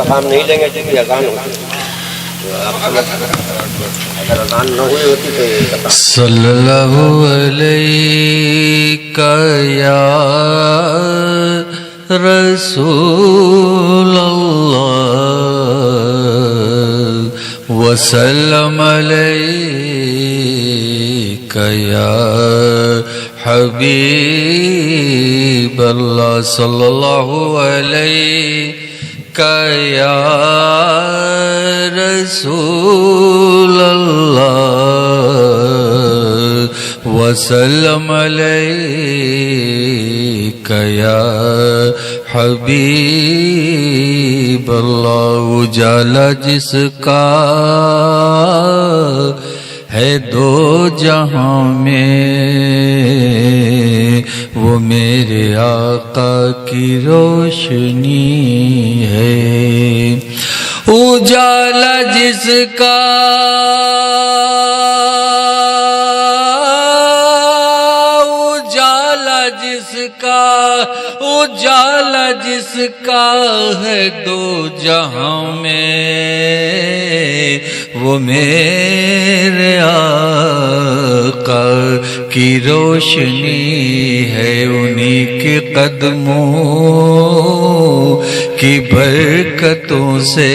انتخاب نہیں لیں گے جتنی اذان ہوتی اگر اذان نہ ہوئی ہوتی تو یہ قطع. صلی اللہ علیہ یا رسول اللہ وسلم علیک یا حبیب اللہ صلی اللہ علیہ یا رسول اللہ وسلم علیک یا حبیب اللہ. اجالا جس کا ہے دو جہاں میں وہ میرے آقا کی روشنی ہے. اجالا جس کا اجالا جس کا ہے دو جہاں میں وہ میرے آقا کی روشنی ہے. انہی کے قدموں کی برکتوں سے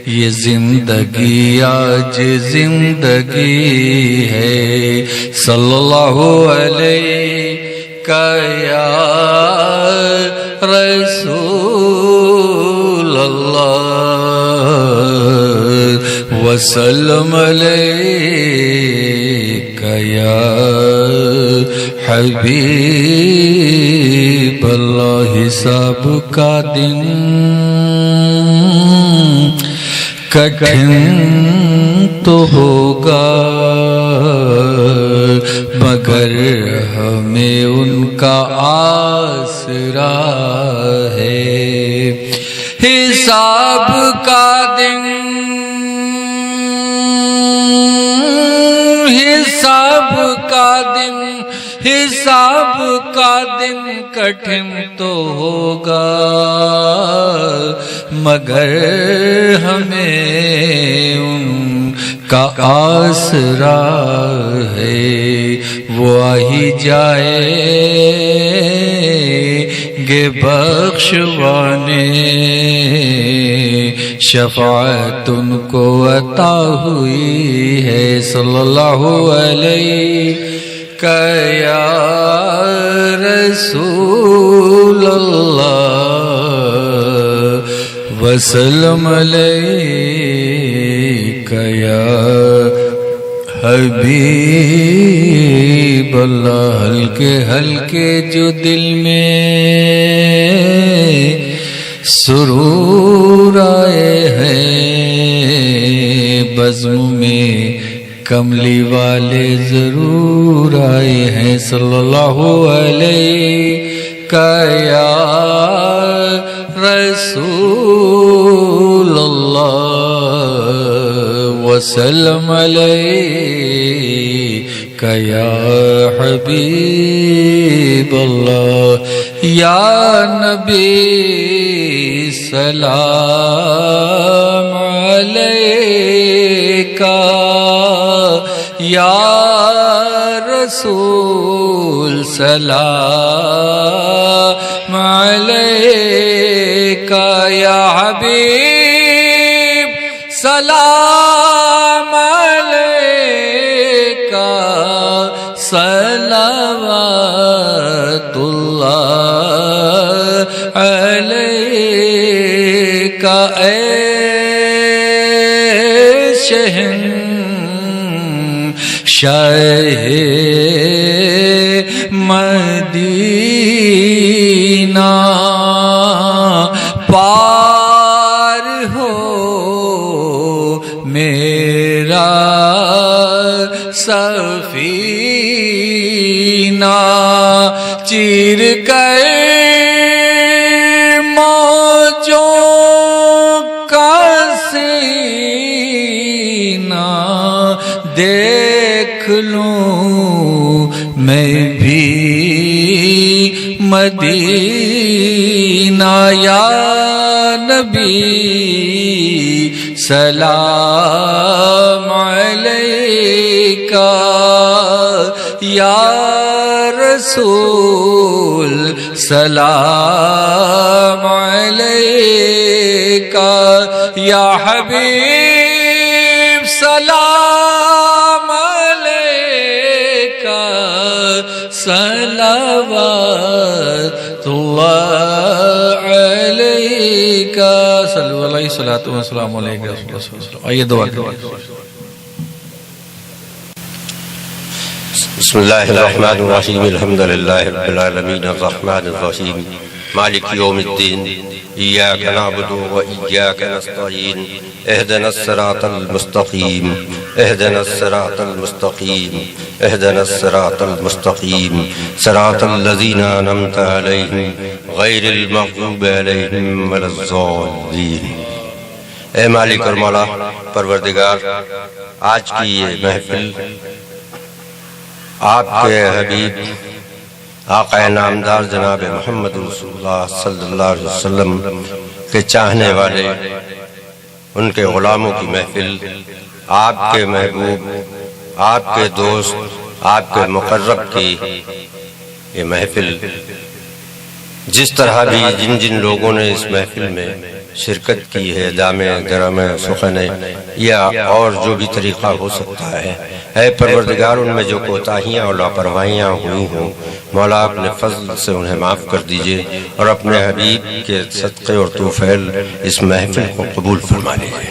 یہ زندگی آج زندگی ہے. صلی اللہ علیہ یا رسول اللہ وسلم علیک یا حبیب اللہ. حساب کا دن کٹھن تو ہوگا مگر ہمیں ان کا آسرا ہے. حساب کا دن حساب کا دن کٹھن تو ہوگا مگر ہمیں ان کا آسرا ہے. وہ آ ہی جائیں گے بخشوانے شفاعت ان کو عطا ہوئی ہے. صلی اللہ علیہ یا رسول اللہ وسلم علیک یا حبیب اللہ. ہلکے ہلکے جو دل میں سرور آئے ہیں بزم میں کملی والے ضرور آئے ہیں. صلی اللہ علیہ یا رسول اللہ وسلم علیک یا حبیب اللہ. یا نبی سلام علیکہ یا رسول سلام علیکہ یا حبیب سلام علیکہ صلوات اللہ علیکہ. اے شاہ مدینہ پار ہو میرا سفینہ چیر کر موجوں کا سینہ دیکھ لوں میں بھی مدینہ. یا نبی سلام علیکہ یا رسول سلام علیکہ یا حبیب سلام علیکہ صلوات اللہ علیکہ صلی اللہ علیہ وسلم علیکہ آئیے دعا کریں بسم اللہ الرحمن الرحیم الحمد للہ رب العالمین الرحمن الرحیم مالک یوم الدین ایاک نعبد و ایاک نستعین اہدنا الصراط المستقیم اہدنا الصراط المستقیم اہدنا الصراط المستقیم صراط الذین انعمت علیہم غیر المغضوب علیہم ولا الضالین۔ اے مالک اور مولا پروردگار، آج کی یہ محفل آپ کے حبیب آقا نامدار جناب محمد رسول اللہ صلی اللہ علیہ وسلم کے چاہنے والے، ان کے غلاموں کی محفل، آپ کے محبوب، آپ کے دوست، آپ کے مقرب کی یہ محفل، جس طرح بھی جن جن لوگوں نے اس محفل میں شرکت کی ہے، دامے گرامے سخنے یا اور جو بھی طریقہ ہو سکتا ہے، اے پروردگار ان میں جو کوتاہیاں اور لاپرواہیاں ہوئی ہوں مولا اپنے فضل سے انہیں معاف کر دیجئے اور اپنے حبیب کے صدقے اور توفیل اس محفل کو قبول فرما لیجئے۔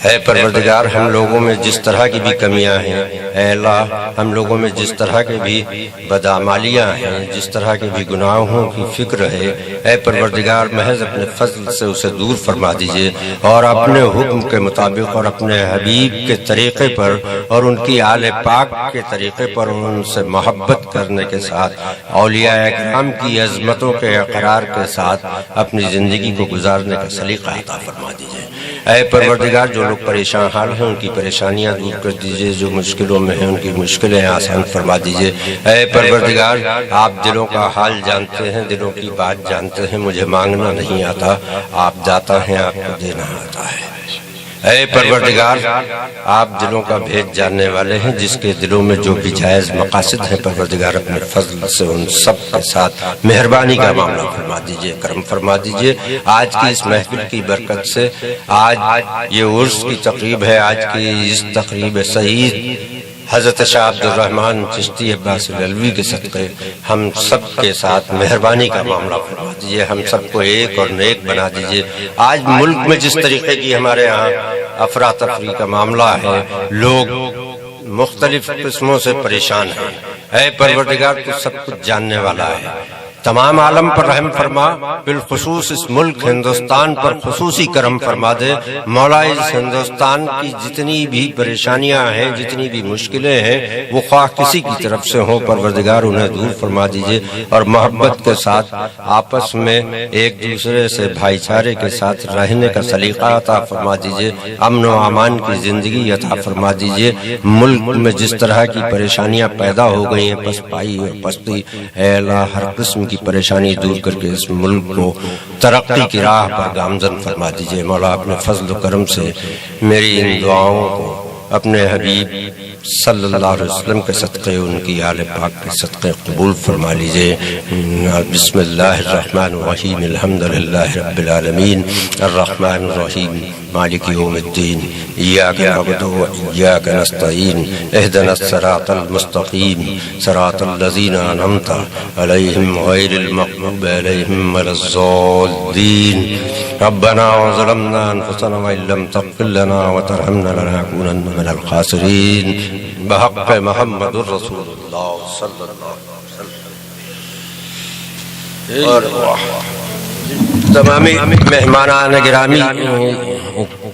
اے پروردگار ہم لوگوں میں جس طرح کی بھی کمیاں ہیں، اے اللہ ہم لوگوں میں جس طرح کی بھی بدعمالیاں ہیں، جس طرح کے بھی گناہوں کی فکر ہے، اے پروردگار محض اپنے فضل سے اسے دور فرما دیجئے اور اپنے حکم کے مطابق اور اپنے حبیب کے طریقے پر اور ان کی آل پاک کے طریقے پر ان سے محبت کرنے کے ساتھ اولیاء اکرام کی عظمتوں کے اقرار کے ساتھ اپنی زندگی کو گزارنے کا سلیقہ عطا فرما دیجئے۔ اے پروردگار جو لوگ پریشان حال ہیں ان کی پریشانیاں دور کر دیجئے، جو مشکلوں میں ہیں ان کی مشکلیں آسان فرما دیجئے۔ اے پروردگار آپ دلوں کا حال جانتے ہیں، دلوں کی بات جانتے ہیں، مجھے مانگنا نہیں آتا، آپ داتا ہیں، آپ کو دینا آتا ہے۔ اے پروردگار آپ دلوں کا بھید جاننے والے ہیں، جس کے دلوں میں جو بھی جائز مقاصد ہیں پروردگار اپنے فضل سے ان سب کے ساتھ مہربانی کا معاملہ فرما دیجئے، کرم فرما دیجئے۔ آج کی اس محفل کی برکت سے، آج یہ عرس کی تقریب ہے، آج کی اس تقریب سعید حضرت شاہ عبد الرحمن چشتی عباس العلوی کے صدقے ہم سب کے ساتھ مہربانی کا معاملہ فرما دیجئے، ہم سب کو ایک اور نیک بنا دیجئے۔ آج ملک میں جس طریقے کی ہمارے ہاں افراتفری کا معاملہ ہے، لوگ مختلف قسموں سے پریشان ہیں، اے پروردگار تو سب کچھ جاننے والا ہے، تمام عالم پر رحم فرما، بالخصوص اس ملک ہندوستان پر خصوصی کرم فرما دے مولا۔ اس ہندوستان کی جتنی بھی پریشانیاں ہیں، جتنی بھی مشکلیں ہیں، وہ خواہ کسی کی طرف سے ہوں پروردگار انہیں دور فرما دیجئے اور محبت کے ساتھ آپس میں ایک دوسرے سے بھائی چارے کے ساتھ رہنے کا سلیقہ عطا فرما دیجئے، امن و امان کی زندگی عطا فرما دیجئے۔ ملک میں جس طرح کی پریشانیاں پیدا ہو گئی ہیں، پسپائی اور پستی، اے اللہ ہر قسم کی پریشانی دور کر کے اس ملک کو ترقی کی راہ پر گامزن فرما دیجئے مولا۔ اپنے فضل و کرم سے میری ان دعاؤں کو اپنے حبیب صلی اللہ علیہ وسلم کے صدقے، ان کی آل پاک کے صدقے قبول فرما لیجئے۔ بسم اللہ الرحمن الرحیم الحمد للہ رب العالمین الرحمن الرحیم مالک یوم الدین ایاک نعبد و ایاک نستعین اہدنا الصراط المستقیم صراط الذین انعمت علیہم غیر المغضوب علیہم ولا الضالین۔ ربنا ظلمنا انفسنا وان لم تغفر لنا وترحمنا لنكونن من الخاسرین بحق محمد الرسول اللہ صلی اللہ علیہ وسلم۔ اور تمامی مہمانان گرامی